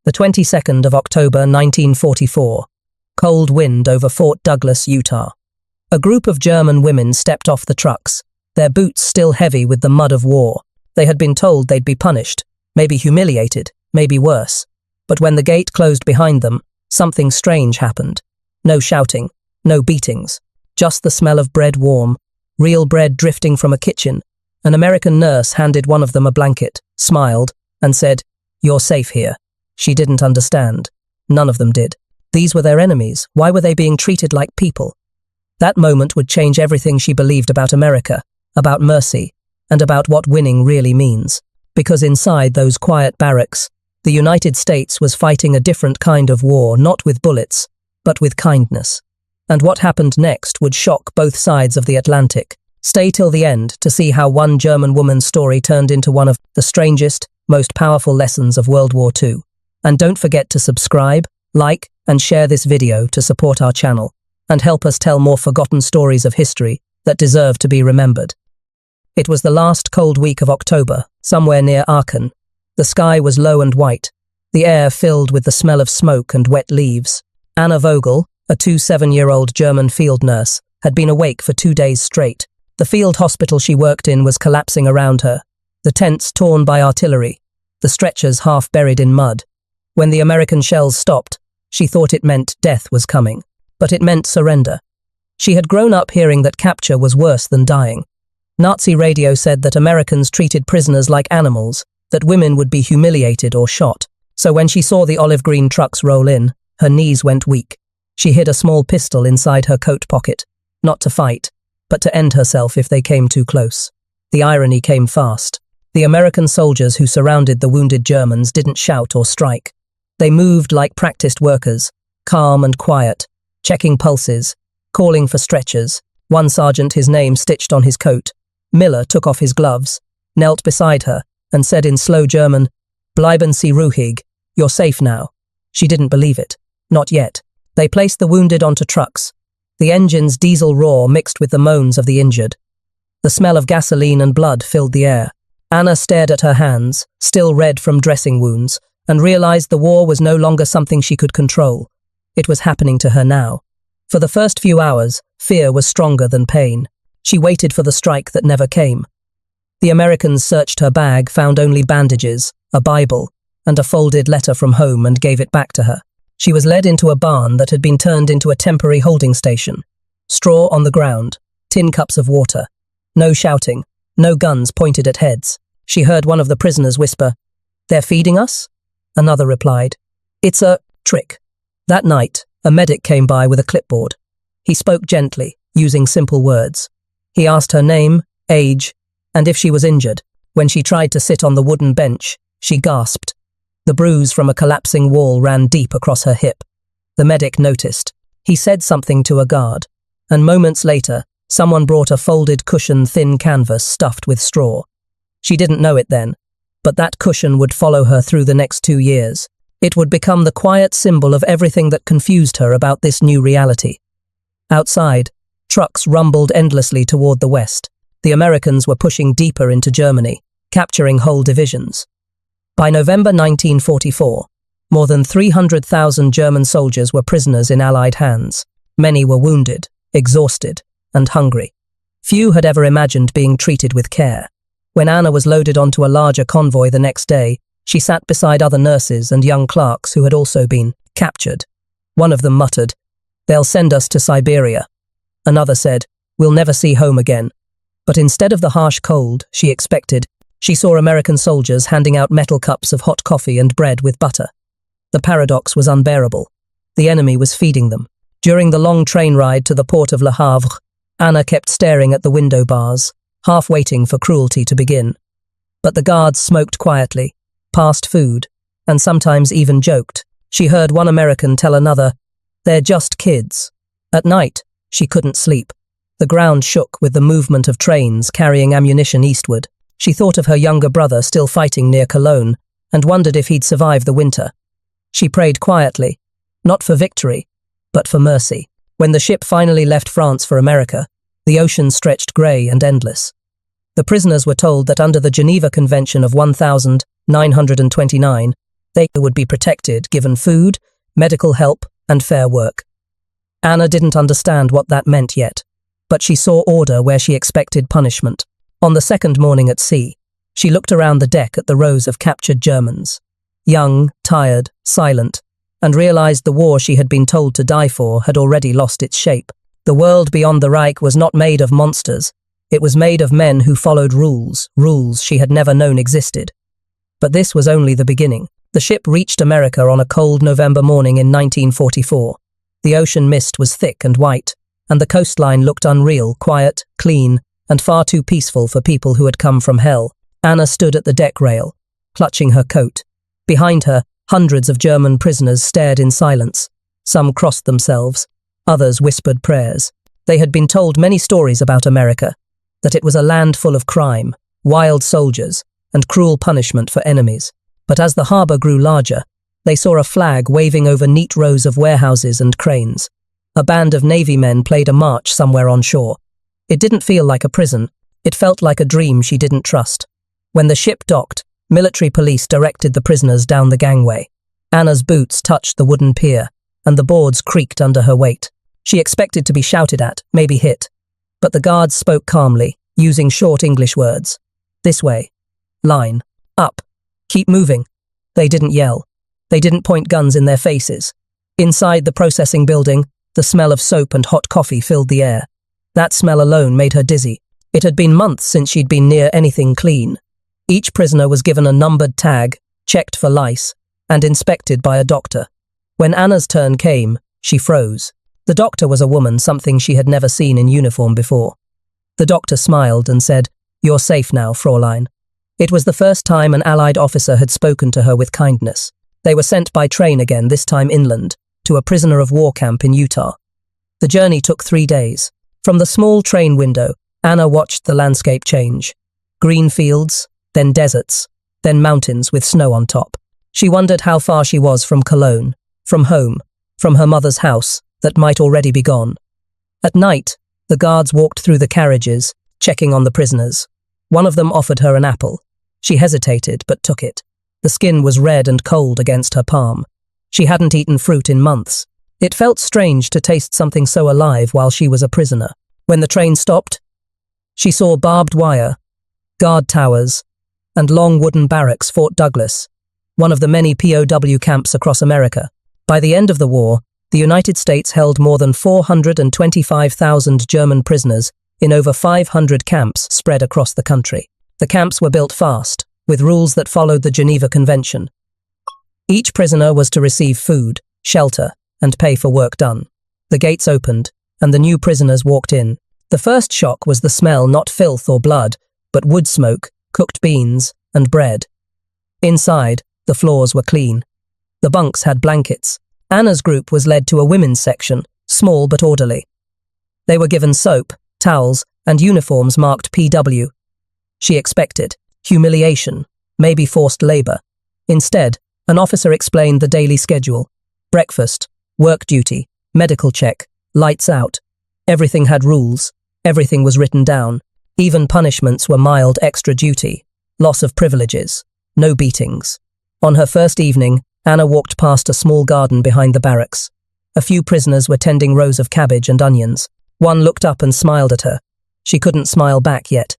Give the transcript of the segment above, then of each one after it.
The 22nd of October 1944. Cold wind over Fort Douglas, Utah. A group of German women stepped off the trucks, their boots still heavy with the mud of war. They had been told they'd be punished, maybe humiliated, maybe worse. But when the gate closed behind them, something strange happened. No shouting, no beatings, just the smell of bread warm, real bread drifting from a kitchen. An American nurse handed one of them a blanket, smiled, and said, "You're safe here." She didn't understand. None of them did. These were their enemies. Why were they being treated like people? That moment would change everything she believed about America, about mercy, and about what winning really means. Because inside those quiet barracks, the United States was fighting a different kind of war, not with bullets, but with kindness. And what happened next would shock both sides of the Atlantic. Stay till the end to see how one German woman's story turned into one of the strangest, most powerful lessons of World War II. And don't forget to subscribe, like, and share this video to support our channel, and help us tell more forgotten stories of history that deserve to be remembered. It was the last cold week of October, somewhere near Aachen. The sky was low and white, the air filled with the smell of smoke and wet leaves. Anna Vogel, a 27-year-old German field nurse, had been awake for 2 days straight. The field hospital she worked in was collapsing around her, the tents torn by artillery, the stretchers half buried in mud. When the American shells stopped, she thought it meant death was coming, but it meant surrender. She had grown up hearing that capture was worse than dying. Nazi radio said that Americans treated prisoners like animals, that women would be humiliated or shot. So when she saw the olive green trucks roll in, her knees went weak. She hid a small pistol inside her coat pocket, not to fight, but to end herself if they came too close. The irony came fast. The American soldiers who surrounded the wounded Germans didn't shout or strike. They moved like practiced workers, calm and quiet, checking pulses, calling for stretchers. One sergeant, his name stitched on his coat. Miller took off his gloves, knelt beside her, and said in slow German, "Bleiben Sie ruhig, you're safe now." She didn't believe it. Not yet. They placed the wounded onto trucks. The engine's diesel roar mixed with the moans of the injured. The smell of gasoline and blood filled the air. Anna stared at her hands, still red from dressing wounds, and realized the war was no longer something she could control. It was happening to her now. For the first few hours, fear was stronger than pain. She waited for the strike that never came. The Americans searched her bag, found only bandages, a Bible, and a folded letter from home and gave it back to her. She was led into a barn that had been turned into a temporary holding station. Straw on the ground, tin cups of water. No shouting, no guns pointed at heads. She heard one of the prisoners whisper, "They're feeding us?" Another replied, "It's a trick." That night, a medic came by with a clipboard. He spoke gently, using simple words. He asked her name, age, and if she was injured. When she tried to sit on the wooden bench, she gasped. The bruise from a collapsing wall ran deep across her hip. The medic noticed. He said something to a guard, and moments later, someone brought a folded cushion, thin canvas stuffed with straw. She didn't know it then, but that cushion would follow her through the next 2 years. It would become the quiet symbol of everything that confused her about this new reality. Outside, trucks rumbled endlessly toward the west. The Americans were pushing deeper into Germany, capturing whole divisions. By November 1944, more than 300,000 German soldiers were prisoners in Allied hands. Many were wounded, exhausted, and hungry. Few had ever imagined being treated with care. When Anna was loaded onto a larger convoy the next day, she sat beside other nurses and young clerks who had also been captured. One of them muttered, "They'll send us to Siberia." Another said, "We'll never see home again." But instead of the harsh cold she expected, she saw American soldiers handing out metal cups of hot coffee and bread with butter. The paradox was unbearable. The enemy was feeding them. During the long train ride to the port of Le Havre, Anna kept staring at the window bars, half waiting for cruelty to begin. But the guards smoked quietly, passed food, and sometimes even joked. She heard one American tell another, "They're just kids." At night, she couldn't sleep. The ground shook with the movement of trains carrying ammunition eastward. She thought of her younger brother still fighting near Cologne and wondered if he'd survive the winter. She prayed quietly, not for victory, but for mercy. When the ship finally left France for America, the ocean stretched grey and endless. The prisoners were told that under the Geneva Convention of 1929, They would be protected, given food, medical help, and fair work. Anna didn't understand what that meant yet, but she saw order where she expected punishment. On the second morning at sea, she looked around the deck at the rows of captured Germans, young, tired, silent, and realized the war she had been told to die for had already lost its shape. The world beyond the Reich was not made of monsters. It was made of men who followed rules she had never known existed. But this was only the beginning. The ship reached America on a cold November morning in 1944. The ocean mist was thick and white, and the coastline looked unreal, quiet, clean, and far too peaceful for people who had come from hell. Anna stood at the deck rail, clutching her coat. Behind her, hundreds of German prisoners stared in silence. Some crossed themselves, others whispered prayers. They had been told many stories about America, that it was a land full of crime, wild soldiers, and cruel punishment for enemies. But as the harbour grew larger, they saw a flag waving over neat rows of warehouses and cranes. A band of Navy men played a march somewhere on shore. It didn't feel like a prison. It felt like a dream she didn't trust. When the ship docked, military police directed the prisoners down the gangway. Anna's boots touched the wooden pier, and the boards creaked under her weight. She expected to be shouted at, maybe hit. But the guards spoke calmly, using short English words. This way. Line. Up. Keep moving. They didn't yell. They didn't point guns in their faces. Inside the processing building, the smell of soap and hot coffee filled the air. That smell alone made her dizzy. It had been months since she'd been near anything clean. Each prisoner was given a numbered tag, checked for lice, and inspected by a doctor. When Anna's turn came, she froze. The doctor was a woman, something she had never seen in uniform before. The doctor smiled and said, "You're safe now, Fräulein." It was the first time an Allied officer had spoken to her with kindness. They were sent by train again, this time inland, to a prisoner of war camp in Utah. The journey took 3 days. From the small train window, Anna watched the landscape change. Green fields, then deserts, then mountains with snow on top. She wondered how far she was from Cologne, from home, from her mother's house that might already be gone. At night, the guards walked through the carriages, checking on the prisoners. One of them offered her an apple. She hesitated, but took it. The skin was red and cold against her palm. She hadn't eaten fruit in months. It felt strange to taste something so alive while she was a prisoner. When the train stopped, she saw barbed wire, guard towers, and long wooden barracks Fort Douglas, one of the many POW camps across America. By the end of the war, the United States held more than 425,000 German prisoners in over 500 camps spread across the country. The camps were built fast, with rules that followed the Geneva Convention. Each prisoner was to receive food, shelter, and pay for work done. The gates opened, and the new prisoners walked in. The first shock was the smell, not filth or blood, but wood smoke, cooked beans, and bread. Inside, the floors were clean. The bunks had blankets. Anna's group was led to a women's section, small but orderly. They were given soap, towels, and uniforms marked PW. She expected humiliation, maybe forced labor. Instead, an officer explained the daily schedule: breakfast, work duty, medical check, lights out. Everything had rules. Everything was written down. Even punishments were mild extra duty, loss of privileges, no beatings. On her first evening, Anna walked past a small garden behind the barracks. A few prisoners were tending rows of cabbage and onions. One looked up and smiled at her. She couldn't smile back yet.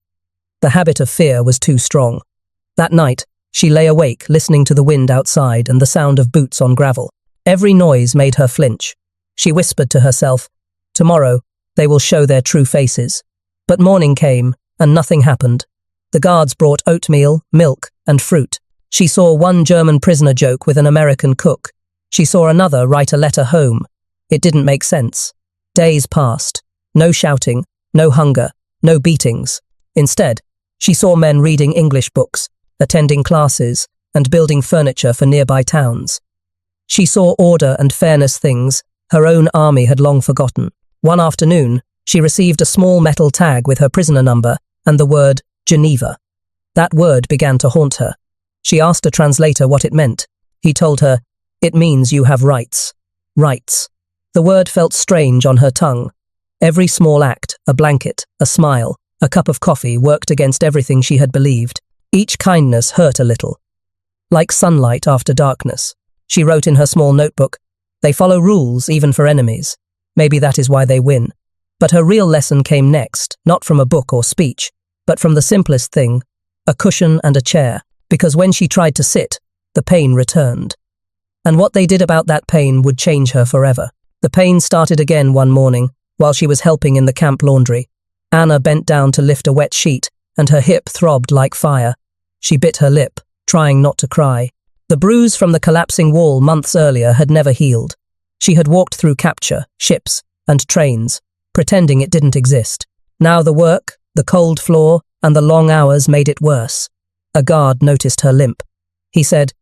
The habit of fear was too strong. That night, she lay awake, listening to the wind outside and the sound of boots on gravel. Every noise made her flinch. She whispered to herself, "Tomorrow, they will show their true faces." But morning came, and nothing happened. The guards brought oatmeal, milk, and fruit. She saw one German prisoner joke with an American cook. She saw another write a letter home. It didn't make sense. Days passed. No shouting, no hunger, no beatings. Instead, she saw men reading English books, attending classes, and building furniture for nearby towns. She saw order and fairness, things her own army had long forgotten. One afternoon, she received a small metal tag with her prisoner number and the word Geneva. That word began to haunt her. She asked a translator what it meant. He told her, "It means you have rights." Rights. The word felt strange on her tongue. Every small act, a blanket, a smile, a cup of coffee, worked against everything she had believed. Each kindness hurt a little. like sunlight after darkness. She wrote in her small notebook, "They follow rules even for enemies. Maybe that is why they win." But her real lesson came next, not from a book or speech, but from the simplest thing, a cushion and a chair, because when she tried to sit, the pain returned. And what they did about that pain would change her forever. The pain started again one morning, while she was helping in the camp laundry. Anna bent down to lift a wet sheet, and her hip throbbed like fire. She bit her lip, trying not to cry. The bruise from the collapsing wall months earlier had never healed. She had walked through capture, ships, and trains, pretending it didn't exist. Now the work, the cold floor, and the long hours made it worse. A guard noticed her limp. He said,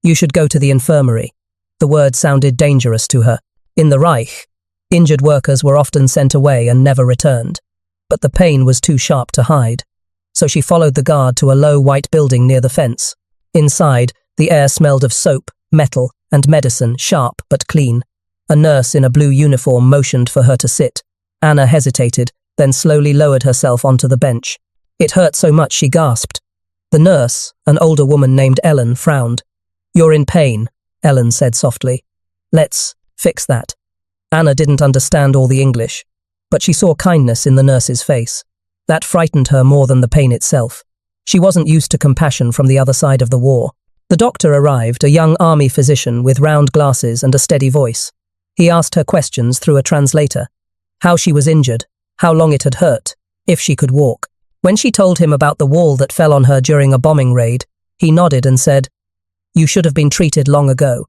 "You should go to the infirmary." The word sounded dangerous to her. In the Reich, injured workers were often sent away and never returned. But the pain was too sharp to hide. So she followed the guard to a low white building near the fence. Inside, the air smelled of soap, metal, and medicine, sharp but clean. A nurse in a blue uniform motioned for her to sit. Anna hesitated, then slowly lowered herself onto the bench. It hurt so much she gasped. The nurse, an older woman named Ellen, frowned. "You're in pain," Ellen said softly. "Let's fix that." Anna didn't understand all the English, but she saw kindness in the nurse's face. That frightened her more than the pain itself. She wasn't used to compassion from the other side of the war. The doctor arrived, a young army physician with round glasses and a steady voice. He asked her questions through a translator. How she was injured, how long it had hurt, if she could walk. When she told him about the wall that fell on her during a bombing raid, he nodded and said, "You should have been treated long ago."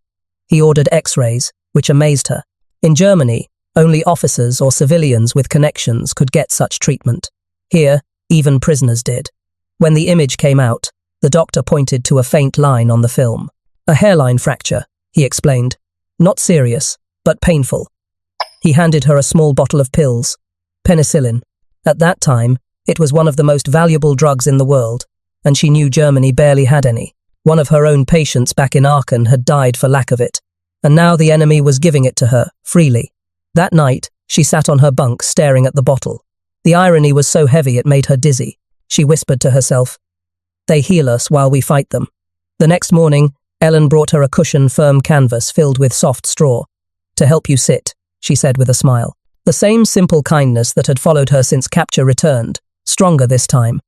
He ordered X-rays, which amazed her. In Germany, only officers or civilians with connections could get such treatment. Here, even prisoners did. When the image came out, the doctor pointed to a faint line on the film. "A hairline fracture," he explained. "Not serious, but painful." He handed her a small bottle of pills, penicillin. At that time, it was one of the most valuable drugs in the world, and she knew Germany barely had any. One of her own patients back in Aachen had died for lack of it, and now the enemy was giving it to her, freely. That night, she sat on her bunk staring at the bottle. The irony was so heavy it made her dizzy. She whispered to herself, "They heal us while we fight them." The next morning, Ellen brought her a cushioned, firm canvas filled with soft straw. "To help you sit," she said with a smile. The same simple kindness that had followed her since capture returned, stronger this time.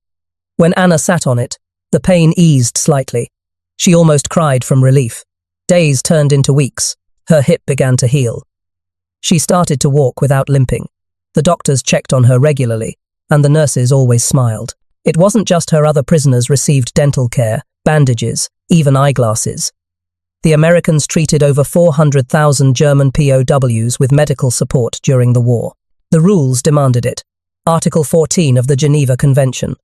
When Anna sat on it, the pain eased slightly. She almost cried from relief. Days turned into weeks. Her hip began to heal. She started to walk without limping. The doctors checked on her regularly, and the nurses always smiled. It wasn't just her other prisoners received dental care, bandages, even eyeglasses. The Americans treated over 400,000 German POWs with medical support during the war. The rules demanded it. Article 14 of the Geneva Convention.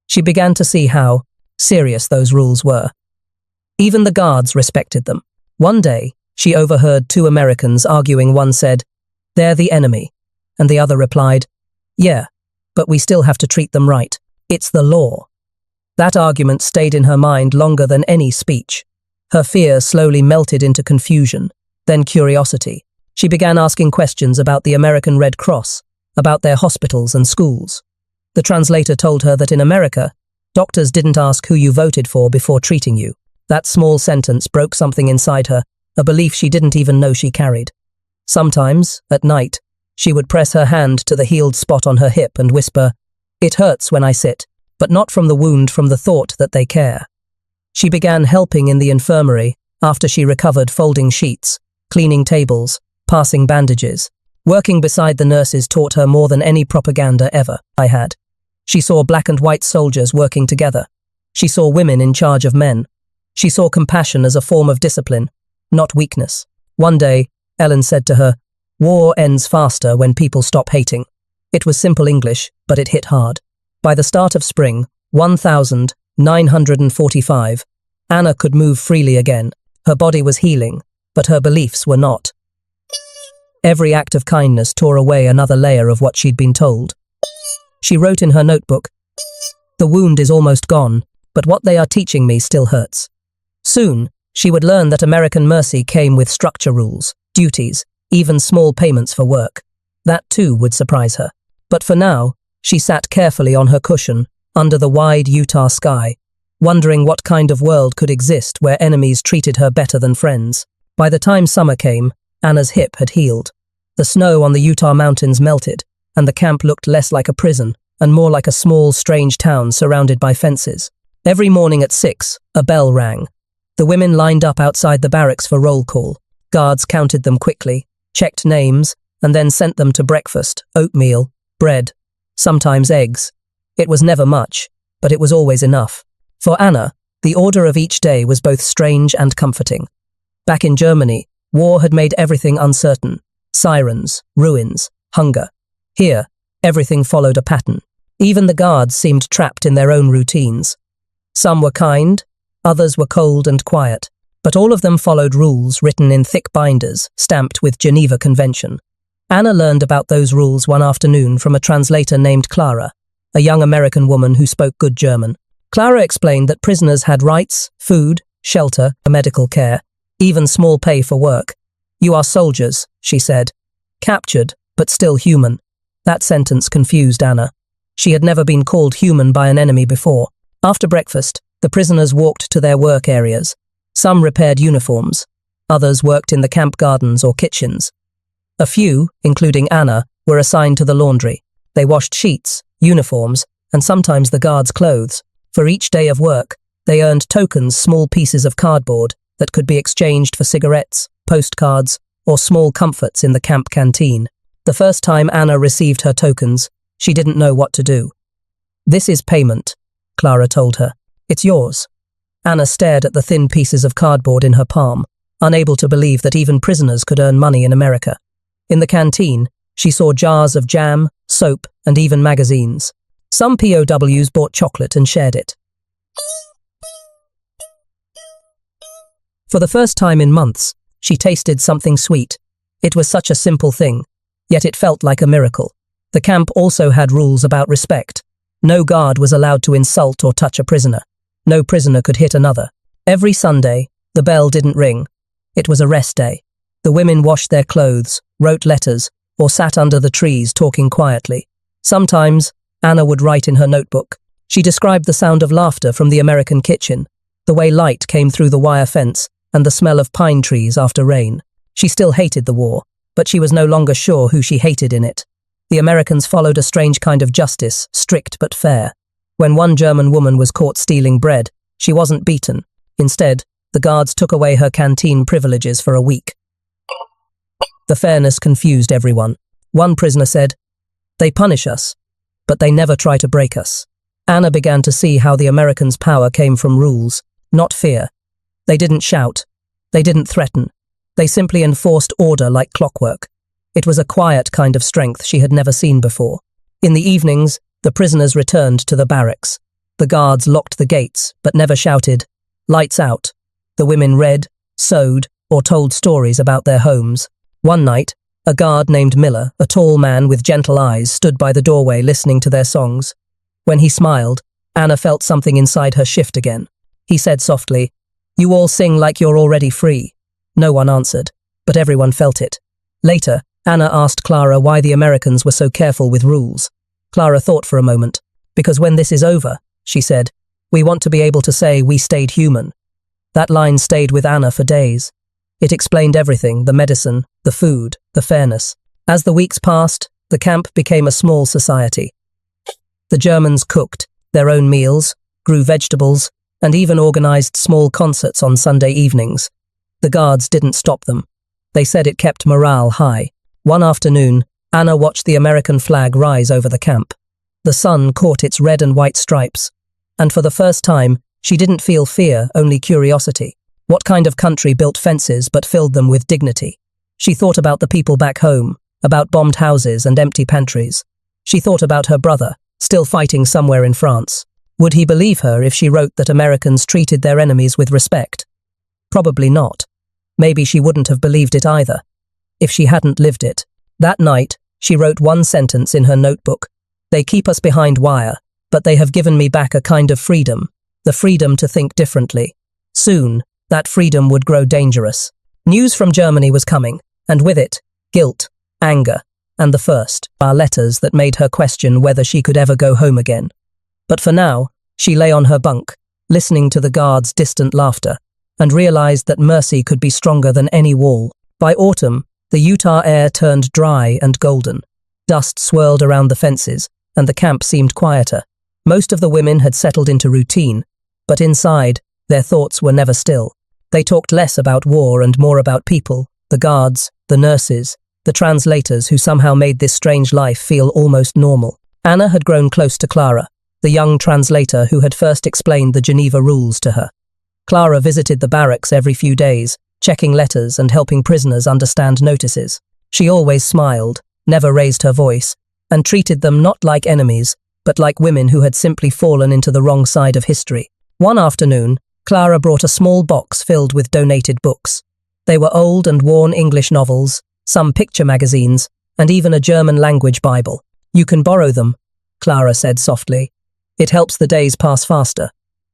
She began to see how serious those rules were. Even the guards respected them. One day, she overheard two Americans arguing. One said, "They're the enemy," and the other replied, "Yeah, but we still have to treat them right. It's the law." That argument stayed in her mind longer than any speech. Her fear slowly melted into confusion, then curiosity. She began asking questions about the American Red Cross, about their hospitals and schools. The translator told her that in America, doctors didn't ask who you voted for before treating you. That small sentence broke something inside her, a belief she didn't even know she carried. Sometimes, at night, she would press her hand to the healed spot on her hip and whisper, "It hurts when I sit," but not from the wound, from the thought that they care. She began helping in the infirmary after she recovered, folding sheets, cleaning tables, passing bandages. Working beside the nurses taught her more than any propaganda ever I had. She saw black and white soldiers working together. She saw women in charge of men. She saw compassion as a form of discipline, not weakness. One day, Ellen said to her, "War ends faster when people stop hating." It was simple English, but it hit hard. By the start of spring, 1945, Anna could move freely again. Her body was healing, but her beliefs were not. Every act of kindness tore away another layer of what she'd been told. She wrote in her notebook, "The wound is almost gone, but what they are teaching me still hurts." Soon, she would learn that American mercy came with structure rules, duties, even small payments for work. That too would surprise her. But for now, she sat carefully on her cushion, under the wide Utah sky. wondering what kind of world could exist where enemies treated her better than friends. By the time summer came, Anna's hip had healed. The snow on the Utah mountains melted, and the camp looked less like a prison and more like a small, strange town surrounded by fences. Every morning at 6, a bell rang. The women lined up outside the barracks for roll call. Guards counted them quickly, checked names, and then sent them to breakfast, oatmeal, bread, sometimes eggs. It was never much, but it was always enough. For Anna, the order of each day was both strange and comforting. Back in Germany, war had made everything uncertain. Sirens, ruins, hunger. Here, everything followed a pattern. Even the guards seemed trapped in their own routines. Some were kind, others were cold and quiet, but all of them followed rules written in thick binders, stamped with Geneva Convention. Anna learned about those rules one afternoon from a translator named Clara, a young American woman who spoke good German. Clara explained that prisoners had rights, food, shelter, medical care, even small pay for work. "You are soldiers," she said. "Captured, but still human." That sentence confused Anna. She had never been called human by an enemy before. After breakfast, the prisoners walked to their work areas. Some repaired uniforms. Others worked in the camp gardens or kitchens. A few, including Anna, were assigned to the laundry. They washed sheets, uniforms, and sometimes the guards' clothes. For each day of work, they earned tokens, small pieces of cardboard that could be exchanged for cigarettes, postcards, or small comforts in the camp canteen. The first time Anna received her tokens, she didn't know what to do. "This is payment," Clara told her. "It's yours." Anna stared at the thin pieces of cardboard in her palm, unable to believe that even prisoners could earn money in America. In the canteen, she saw jars of jam, soap, and even magazines. Some POWs bought chocolate and shared it. For the first time in months, she tasted something sweet. It was such a simple thing, yet it felt like a miracle. The camp also had rules about respect. No guard was allowed to insult or touch a prisoner. No prisoner could hit another. Every Sunday, the bell didn't ring. It was a rest day. The women washed their clothes, wrote letters, or sat under the trees talking quietly. Sometimes, Anna would write in her notebook. She described the sound of laughter from the American kitchen, the way light came through the wire fence, and the smell of pine trees after rain. She still hated the war, but she was no longer sure who she hated in it. The Americans followed a strange kind of justice, strict but fair. When one German woman was caught stealing bread, she wasn't beaten. Instead, the guards took away her canteen privileges for a week. The fairness confused everyone. One prisoner said, "They punish us, but they never try to break us." Anna began to see how the Americans' power came from rules, not fear. They didn't shout. They didn't threaten. They simply enforced order like clockwork. It was a quiet kind of strength she had never seen before. In the evenings, the prisoners returned to the barracks. The guards locked the gates, but never shouted, "Lights out." The women read, sewed, or told stories about their homes. One night, a guard named Miller, a tall man with gentle eyes, stood by the doorway listening to their songs. When he smiled, Anna felt something inside her shift again. He said softly, "You all sing like you're already free." No one answered, but everyone felt it. Later, Anna asked Clara why the Americans were so careful with rules. Clara thought for a moment. "Because when this is over," she said, "we want to be able to say we stayed human." That line stayed with Anna for days. It explained everything, the medicine, the food, the fairness. As the weeks passed, the camp became a small society. The Germans cooked their own meals, grew vegetables, and even organized small concerts on Sunday evenings. The guards didn't stop them. They said it kept morale high. One afternoon, Anna watched the American flag rise over the camp. The sun caught its red and white stripes, and for the first time, she didn't feel fear, only curiosity. What kind of country built fences but filled them with dignity? She thought about the people back home, about bombed houses and empty pantries. She thought about her brother, still fighting somewhere in France. Would he believe her if she wrote that Americans treated their enemies with respect? Probably not. Maybe she wouldn't have believed it either, if she hadn't lived it. That night, she wrote one sentence in her notebook. "They keep us behind wire, but they have given me back a kind of freedom, the freedom to think differently." Soon, that freedom would grow dangerous. News from Germany was coming, and with it, guilt, anger, and the first letters that made her question whether she could ever go home again. But for now, she lay on her bunk, listening to the guards' distant laughter, and realized that mercy could be stronger than any wall. By autumn, the Utah air turned dry and golden. Dust swirled around the fences, and the camp seemed quieter. Most of the women had settled into routine, but inside, their thoughts were never still. They talked less about war and more about people, the guards, the nurses, the translators who somehow made this strange life feel almost normal. Anna had grown close to Clara, the young translator who had first explained the Geneva rules to her. Clara visited the barracks every few days, checking letters and helping prisoners understand notices. She always smiled, never raised her voice, and treated them not like enemies, but like women who had simply fallen into the wrong side of history. One afternoon, Clara brought a small box filled with donated books. They were old and worn English novels, some picture magazines, and even a German-language Bible. "You can borrow them," Clara said softly. "It helps the days pass faster."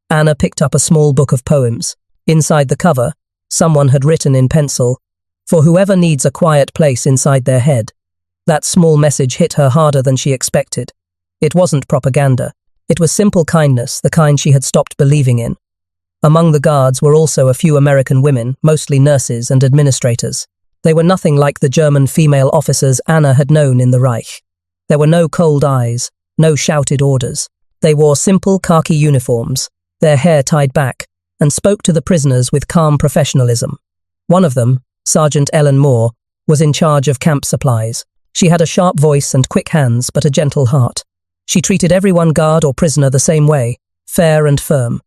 Anna picked up a small book of poems. Inside the cover, someone had written in pencil, "For whoever needs a quiet place inside their head." That small message hit her harder than she expected. It wasn't propaganda. It was simple kindness, the kind she had stopped believing in. Among the guards were also a few American women, mostly nurses and administrators. They were nothing like the German female officers Anna had known in the Reich. There were no cold eyes, no shouted orders. They wore simple khaki uniforms, their hair tied back, and spoke to the prisoners with calm professionalism. One of them, Sergeant Ellen Moore, was in charge of camp supplies. She had a sharp voice and quick hands, but a gentle heart. She treated everyone, guard or prisoner, the same way, fair and firm.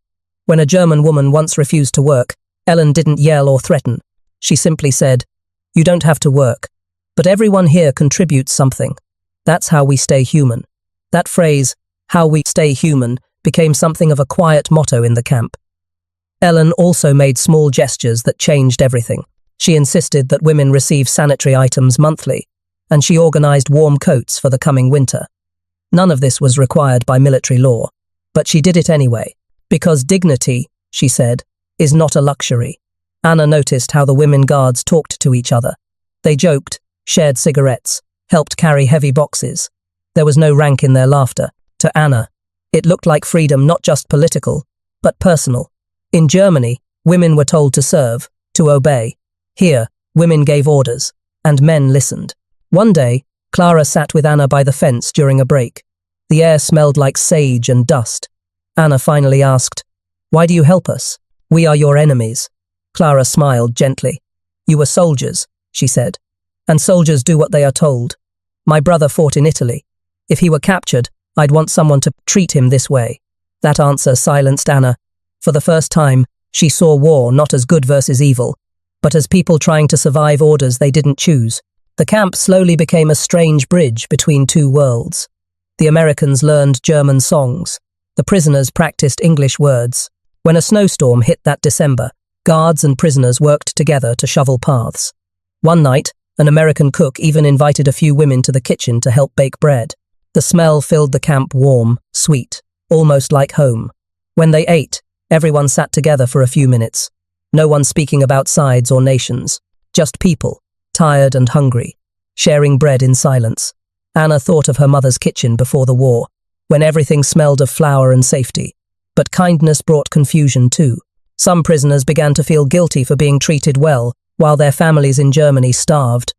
When a German woman once refused to work, Ellen didn't yell or threaten. She simply said, "You don't have to work, but everyone here contributes something. That's how we stay human." That phrase, "how we stay human," became something of a quiet motto in the camp. Ellen also made small gestures that changed everything. She insisted that women receive sanitary items monthly, and she organized warm coats for the coming winter. None of this was required by military law, but she did it anyway. Because dignity, she said, is not a luxury. Anna noticed how the women guards talked to each other. They joked, shared cigarettes, helped carry heavy boxes. There was no rank in their laughter. To Anna, it looked like freedom, not just political, but personal. In Germany, women were told to serve, to obey. Here, women gave orders, and men listened. One day, Clara sat with Anna by the fence during a break. The air smelled like sage and dust. Anna finally asked, "Why do you help us? We are your enemies." Clara smiled gently. "You were soldiers," she said, "and soldiers do what they are told. My brother fought in Italy. If he were captured, I'd want someone to treat him this way." That answer silenced Anna. For the first time, she saw war not as good versus evil, but as people trying to survive orders they didn't choose. The camp slowly became a strange bridge between two worlds. The Americans learned German songs. The prisoners practiced English words. When a snowstorm hit that December, guards and prisoners worked together to shovel paths. One night, an American cook even invited a few women to the kitchen to help bake bread. The smell filled the camp warm, sweet, almost like home. When they ate, everyone sat together for a few minutes. No one speaking about sides or nations, just people, tired and hungry, sharing bread in silence. Anna thought of her mother's kitchen before the war, when everything smelled of flour and safety. But kindness brought confusion too. Some prisoners began to feel guilty for being treated well, while their families in Germany starved.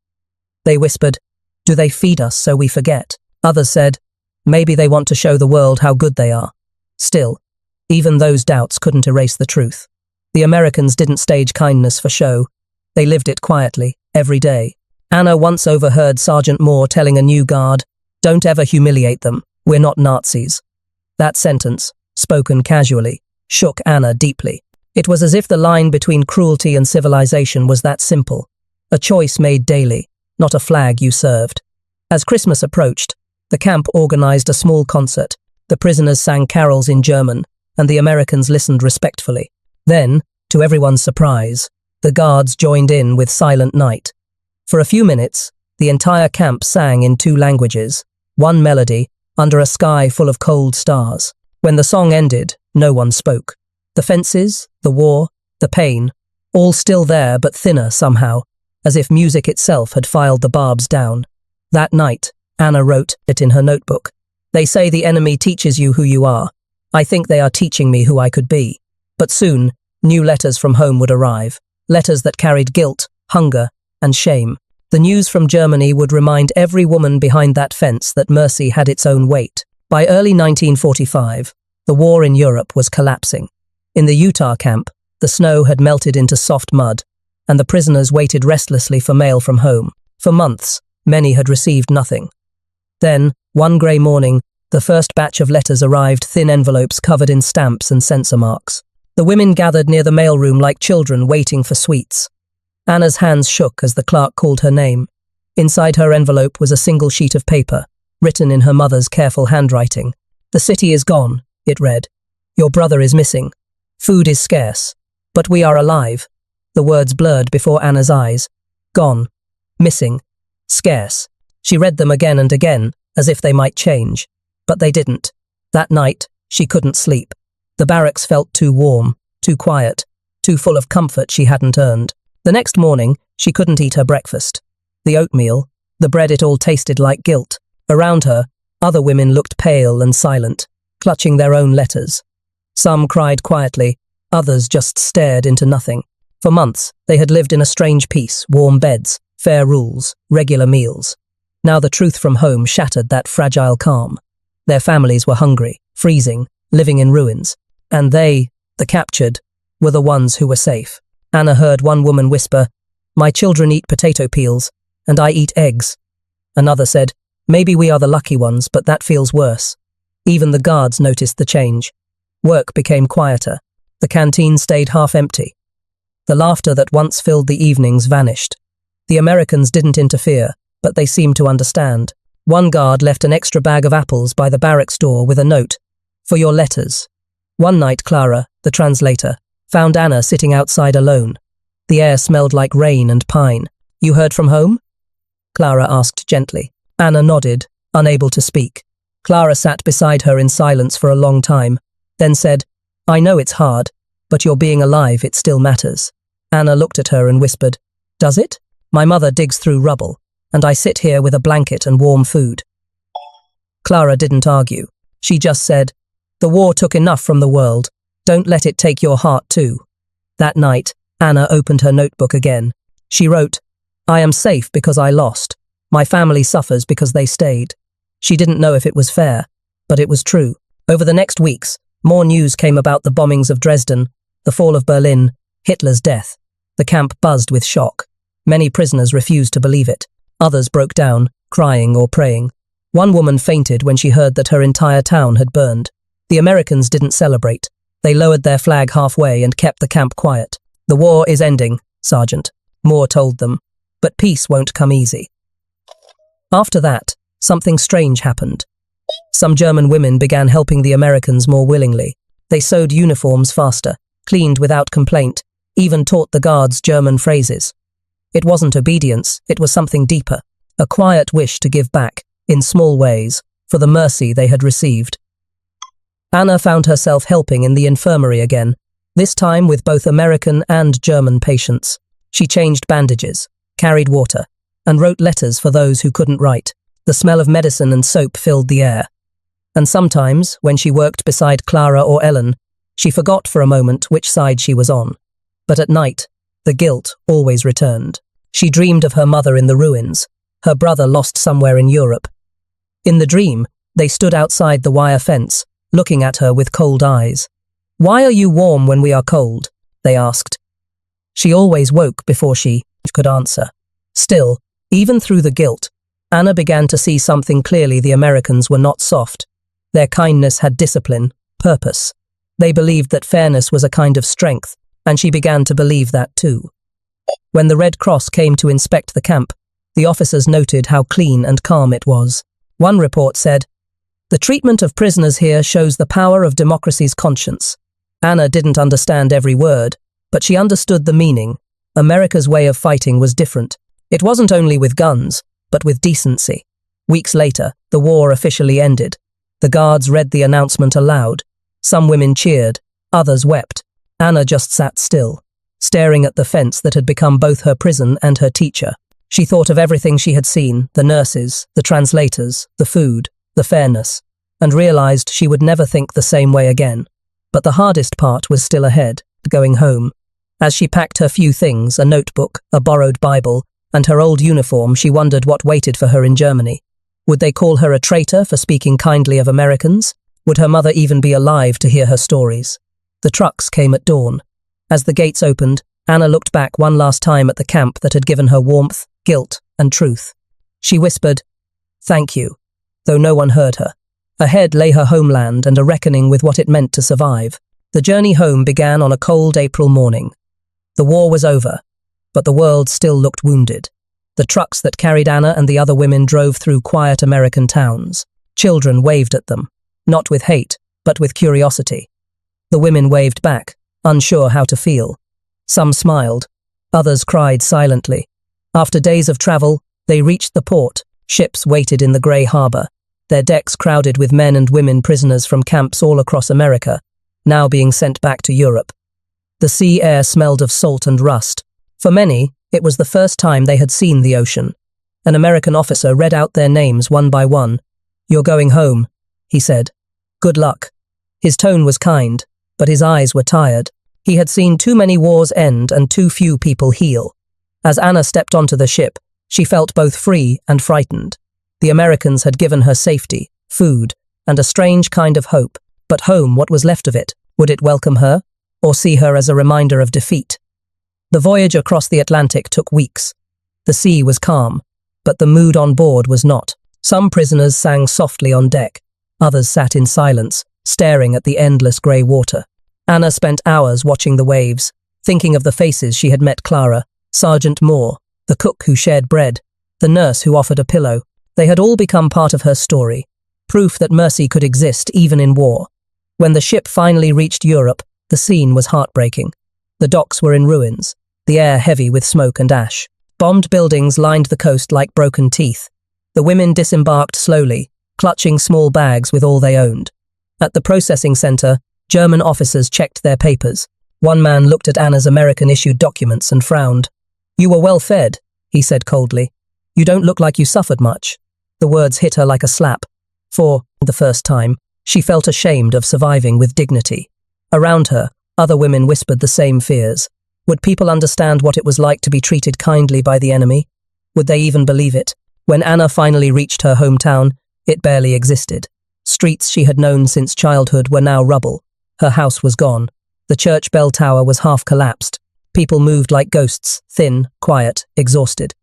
They whispered, "Do they feed us so we forget?" Others said, "Maybe they want to show the world how good they are." Still, even those doubts couldn't erase the truth. The Americans didn't stage kindness for show. They lived it quietly, every day. Anna once overheard Sergeant Moore telling a new guard, "Don't ever humiliate them. We're not Nazis." That sentence, spoken casually, shook Anna deeply. It was as if the line between cruelty and civilization was that simple. A choice made daily, not a flag you served. As Christmas approached, the camp organized a small concert. The prisoners sang carols in German, and the Americans listened respectfully. Then, to everyone's surprise, the guards joined in with Silent Night. For a few minutes, the entire camp sang in two languages, one melody, under a sky full of cold stars. When the song ended, no one spoke. The fences, the war, the pain, all still there but thinner somehow, as if music itself had filed the barbs down. That night, Anna wrote it in her notebook. "They say the enemy teaches you who you are. I think they are teaching me who I could be. But soon, new letters from home would arrive. Letters that carried guilt, hunger, and shame. The news from Germany would remind every woman behind that fence that mercy had its own weight. By early 1945, the war in Europe was collapsing. In the Utah camp, the snow had melted into soft mud, and the prisoners waited restlessly for mail from home. For months, many had received nothing. Then, one grey morning, the first batch of letters arrived, thin envelopes covered in stamps and censor marks. The women gathered near the mailroom like children waiting for sweets. Anna's hands shook as the clerk called her name. Inside her envelope was a single sheet of paper, written in her mother's careful handwriting. "The city is gone," it read. "Your brother is missing. Food is scarce. But we are alive." The words blurred before Anna's eyes. Gone. Missing. Scarce. She read them again and again, as if they might change. But they didn't. That night, she couldn't sleep. The barracks felt too warm, too quiet, too full of comfort she hadn't earned. The next morning, she couldn't eat her breakfast. The oatmeal, the bread, it all tasted like guilt. Around her, other women looked pale and silent, clutching their own letters. Some cried quietly, others just stared into nothing. For months, they had lived in a strange peace, warm beds, fair rules, regular meals. Now the truth from home shattered that fragile calm. Their families were hungry, freezing, living in ruins. And they, the captured, were the ones who were safe. Anna heard one woman whisper, "My children eat potato peels, and I eat eggs." Another said, "Maybe we are the lucky ones, but that feels worse." Even the guards noticed the change. Work became quieter. The canteen stayed half empty. The laughter that once filled the evenings vanished. The Americans didn't interfere, but they seemed to understand. One guard left an extra bag of apples by the barracks door with a note, "For your letters." One night Clara, the translator, found Anna sitting outside alone. The air smelled like rain and pine. "You heard from home?" Clara asked gently. Anna nodded, unable to speak. Clara sat beside her in silence for a long time, then said, "I know it's hard, but your being alive, it still matters." Anna looked at her and whispered, "Does it? My mother digs through rubble, and I sit here with a blanket and warm food." Clara didn't argue. She just said, "The war took enough from the world. Don't let it take your heart too." That night, Anna opened her notebook again. She wrote, "I am safe because I lost. My family suffers because they stayed." She didn't know if it was fair, but it was true. Over the next weeks, more news came about the bombings of Dresden, the fall of Berlin, Hitler's death. The camp buzzed with shock. Many prisoners refused to believe it. Others broke down, crying or praying. One woman fainted when she heard that her entire town had burned. The Americans didn't celebrate. They lowered their flag halfway and kept the camp quiet. "The war is ending, Sergeant," Moore told them, "but peace won't come easy." After that, something strange happened. Some German women began helping the Americans more willingly. They sewed uniforms faster, cleaned without complaint, even taught the guards German phrases. It wasn't obedience, it was something deeper, a quiet wish to give back, in small ways, for the mercy they had received. Anna found herself helping in the infirmary again, this time with both American and German patients. She changed bandages, carried water, and wrote letters for those who couldn't write. The smell of medicine and soap filled the air. And sometimes, when she worked beside Clara or Ellen, she forgot for a moment which side she was on. But at night, the guilt always returned. She dreamed of her mother in the ruins, her brother lost somewhere in Europe. In the dream, they stood outside the wire fence, looking at her with cold eyes. "Why are you warm when we are cold?" they asked. She always woke before she could answer. Still, even through the guilt, Anna began to see something clearly. The Americans were not soft. Their kindness had discipline, purpose. They believed that fairness was a kind of strength, and she began to believe that too. When the Red Cross came to inspect the camp, the officers noted how clean and calm it was. One report said, "The treatment of prisoners here shows the power of democracy's conscience." Anna didn't understand every word, but she understood the meaning. America's way of fighting was different. It wasn't only with guns, but with decency. Weeks later, the war officially ended. The guards read the announcement aloud. Some women cheered, others wept. Anna just sat still, staring at the fence that had become both her prison and her teacher. She thought of everything she had seen, the nurses, the translators, the food, the fairness. and realized she would never think the same way again. But the hardest part was still ahead, going home. As she packed her few things, a notebook, a borrowed Bible, and her old uniform, she wondered what waited for her in Germany. Would they call her a traitor for speaking kindly of Americans? Would her mother even be alive to hear her stories? The trucks came at dawn. As the gates opened, Anna looked back one last time at the camp that had given her warmth, guilt, and truth. She whispered, "Thank you," though no one heard her. Ahead lay her homeland and a reckoning with what it meant to survive. The journey home began on a cold April morning. The war was over, but the world still looked wounded. The trucks that carried Anna and the other women drove through quiet American towns. Children waved at them, not with hate, but with curiosity. The women waved back, unsure how to feel. Some smiled, others cried silently. After days of travel, they reached the port. Ships waited in the grey harbour, their decks crowded with men and women prisoners from camps all across America, now being sent back to Europe. The sea air smelled of salt and rust. For many, it was the first time they had seen the ocean. An American officer read out their names one by one. "You're going home," he said. "Good luck." His tone was kind, but his eyes were tired. He had seen too many wars end and too few people heal. As Anna stepped onto the ship, she felt both free and frightened. The Americans had given her safety, food, and a strange kind of hope. But home, what was left of it? Would it welcome her, or see her as a reminder of defeat? The voyage across the Atlantic took weeks. The sea was calm, but the mood on board was not. Some prisoners sang softly on deck. Others sat in silence, staring at the endless grey water. Anna spent hours watching the waves, thinking of the faces she had met: Clara, Sergeant Moore, the cook who shared bread, the nurse who offered a pillow. They had all become part of her story, proof that mercy could exist even in war. When the ship finally reached Europe, the scene was heartbreaking. The docks were in ruins, the air heavy with smoke and ash. Bombed buildings lined the coast like broken teeth. The women disembarked slowly, clutching small bags with all they owned. At the processing center, German officers checked their papers. One man looked at Anna's American-issued documents and frowned. "You were well fed," he said coldly. "You don't look like you suffered much." The words hit her like a slap. For the first time, she felt ashamed of surviving with dignity. Around her, other women whispered the same fears. Would people understand what it was like to be treated kindly by the enemy? Would they even believe it? When Anna finally reached her hometown, it barely existed. Streets she had known since childhood were now rubble. Her house was gone. The church bell tower was half collapsed. People moved like ghosts, thin, quiet, exhausted.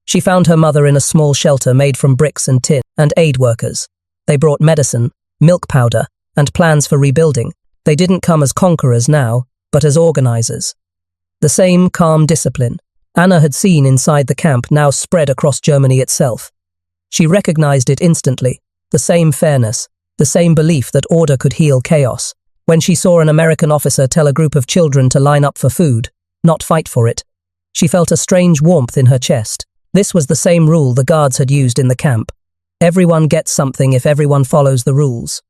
She found her mother in a small shelter made from bricks and tin, and aid workers. They brought medicine, milk powder, and plans for rebuilding. They didn't come as conquerors now, but as organizers. The same calm discipline Anna had seen inside the camp now spread across Germany itself. She recognized it instantly, the same fairness, the same belief that order could heal chaos. When she saw an American officer tell a group of children to line up for food, not fight for it, she felt a strange warmth in her chest. This was the same rule the guards had used in the camp. Everyone gets something if everyone follows the rules.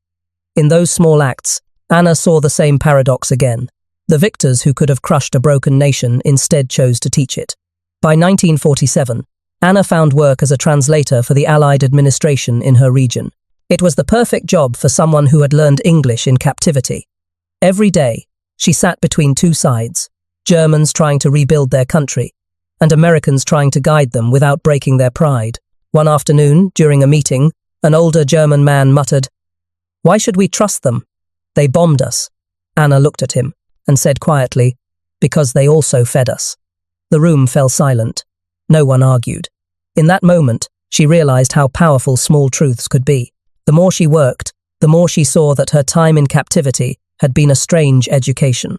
In those small acts, Anna saw the same paradox again. The victors who could have crushed a broken nation instead chose to teach it. By 1947, Anna found work as a translator for the Allied administration in her region. It was the perfect job for someone who had learned English in captivity. Every day, she sat between two sides, Germans trying to rebuild their country, and Americans trying to guide them without breaking their pride. One afternoon, during a meeting, an older German man muttered, "Why should we trust them? They bombed us." Anna looked at him and said quietly, "Because they also fed us." The room fell silent. No one argued. In that moment, she realized how powerful small truths could be. The more she worked, the more she saw that her time in captivity had been a strange education.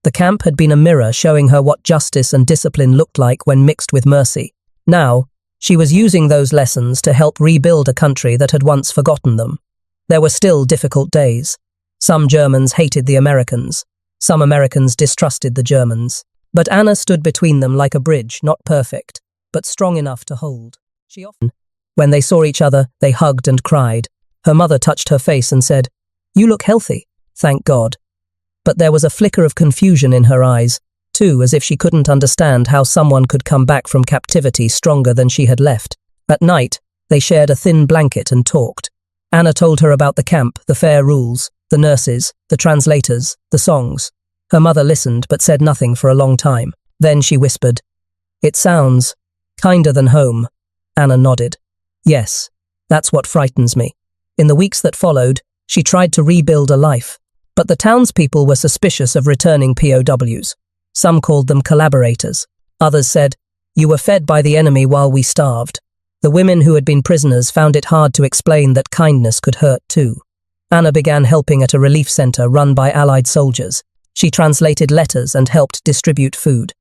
The camp had been a mirror showing her what justice and discipline looked like when mixed with mercy. Now, she was using those lessons to help rebuild a country that had once forgotten them. There were still difficult days. Some Germans hated the Americans. Some Americans distrusted the Germans. But Anna stood between them like a bridge, not perfect, but strong enough to hold. She often, when they saw each other, they hugged and cried. Her mother touched her face and said, "You look healthy, thank God." But there was a flicker of confusion in her eyes, too, as if she couldn't understand how someone could come back from captivity stronger than she had left. At night, they shared a thin blanket and talked. Anna told her about the camp, the fair rules, the nurses, the translators, the songs. Her mother listened but said nothing for a long time. Then she whispered, "It sounds kinder than home." Anna nodded. "Yes, that's what frightens me." In the weeks that followed, she tried to rebuild a life. But the townspeople were suspicious of returning POWs. Some called them collaborators. Others said, "You were fed by the enemy while we starved." The women who had been prisoners found it hard to explain that kindness could hurt too. Anna began helping at a relief center run by Allied soldiers. She translated letters and helped distribute food.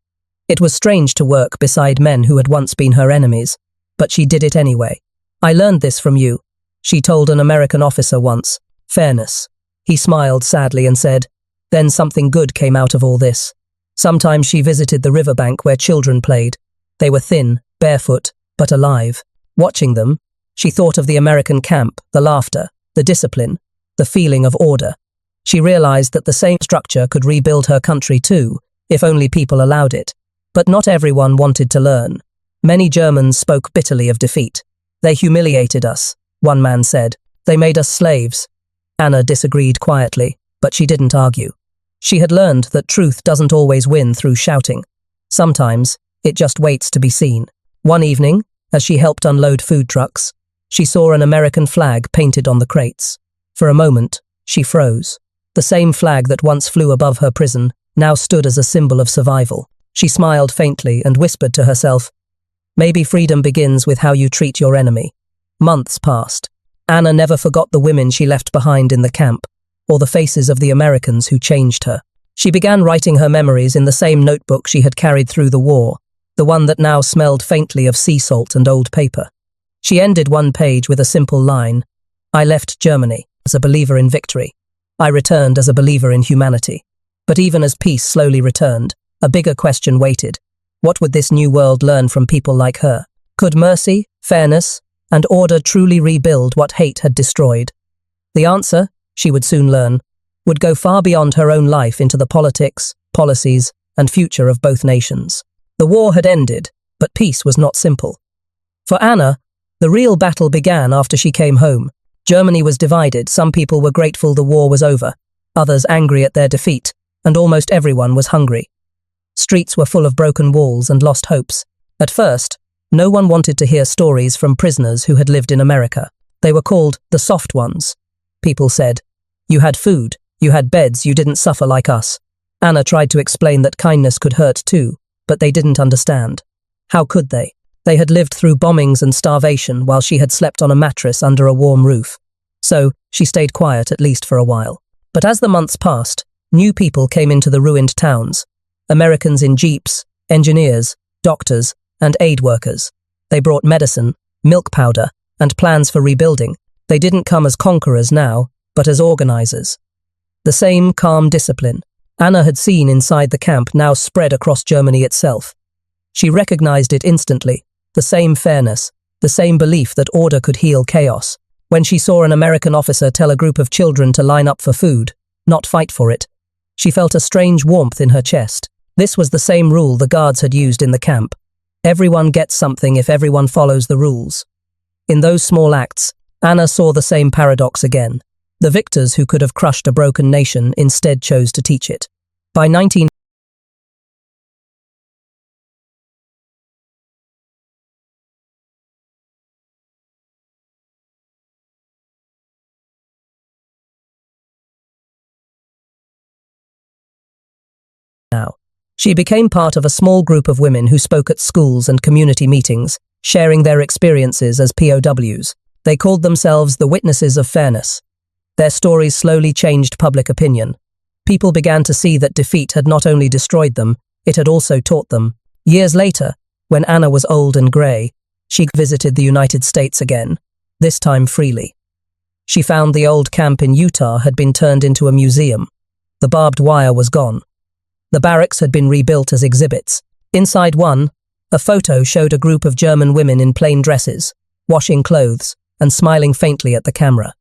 It was strange to work beside men who had once been her enemies, but she did it anyway. "I learned this from you," she told an American officer once. "Fairness." He smiled sadly and said, "Then something good came out of all this." Sometimes she visited the riverbank where children played. They were thin, barefoot, but alive. Watching them, she thought of the American camp, the laughter, the discipline, the feeling of order. She realized that the same structure could rebuild her country too, if only people allowed it. But not everyone wanted to learn. Many Germans spoke bitterly of defeat. "They humiliated us," one man said. "They made us slaves." Anna disagreed quietly, but she didn't argue. She had learned that truth doesn't always win through shouting. Sometimes, it just waits to be seen. One evening, as she helped unload food trucks, she saw an American flag painted on the crates. For a moment, she froze. The same flag that once flew above her prison now stood as a symbol of survival. She smiled faintly and whispered to herself, "Maybe freedom begins with how you treat your enemy." Months passed. Anna never forgot the women she left behind in the camp, or the faces of the Americans who changed her. She began writing her memories in the same notebook she had carried through the war, the one that now smelled faintly of sea salt and old paper. She ended one page with a simple line, "I left Germany as a believer in victory. I returned as a believer in humanity." But even as peace slowly returned, a bigger question waited. What would this new world learn from people like her? Could mercy, fairness, and order truly rebuild what hate had destroyed? The answer, she would soon learn, would go far beyond her own life into the politics, policies, and future of both nations. The war had ended, but peace was not simple. For Anna, the real battle began after she came home. Germany was divided. Some people were grateful the war was over, others angry at their defeat, and almost everyone was hungry. Streets were full of broken walls and lost hopes. At first, no one wanted to hear stories from prisoners who had lived in America. They were called the soft ones. People said, "You had food, you had beds, you didn't suffer like us." Anna tried to explain that kindness could hurt too, but they didn't understand. How could they? They had lived through bombings and starvation while she had slept on a mattress under a warm roof. So, she stayed quiet at least for a while. But as the months passed, new people came into the ruined towns. Americans in jeeps, engineers, doctors, and aid workers. They brought medicine, milk powder, and plans for rebuilding. They didn't come as conquerors now, but as organizers. The same calm discipline Anna had seen inside the camp now spread across Germany itself. She recognized it instantly, the same fairness, the same belief that order could heal chaos. When she saw an American officer tell a group of children to line up for food, not fight for it, she felt a strange warmth in her chest. This was the same rule the guards had used in the camp. Everyone gets something if everyone follows the rules. In those small acts, Anna saw the same paradox again. The victors who could have crushed a broken nation instead chose to teach it. By 19 now. She became part of a small group of women who spoke at schools and community meetings, sharing their experiences as POWs. They called themselves the Witnesses of Fairness. Their stories slowly changed public opinion. People began to see that defeat had not only destroyed them, it had also taught them. Years later, when Anna was old and grey, she visited the United States again, this time freely. She found the old camp in Utah had been turned into a museum. The barbed wire was gone. The barracks had been rebuilt as exhibits. Inside one, a photo showed a group of German women in plain dresses, washing clothes, and smiling faintly at the camera.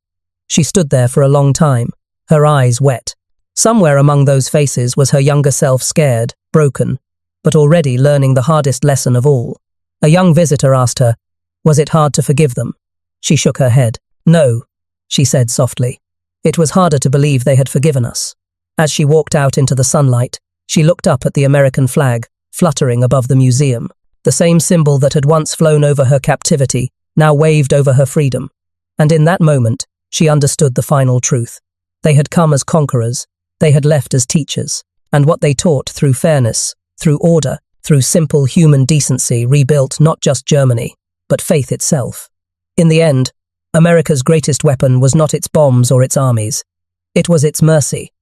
She stood there for a long time, her eyes wet. Somewhere among those faces was her younger self, scared, broken, but already learning the hardest lesson of all. A young visitor asked her, was it hard to forgive them? She shook her head. No, she said softly. It was harder to believe they had forgiven us. As she walked out into the sunlight, she looked up at the American flag, fluttering above the museum. The same symbol that had once flown over her captivity now waved over her freedom. And in that moment, she understood the final truth. They had come as conquerors, they had left as teachers, and what they taught through fairness, through order, through simple human decency rebuilt not just Germany, but faith itself. In the end, America's greatest weapon was not its bombs or its armies. It was its mercy,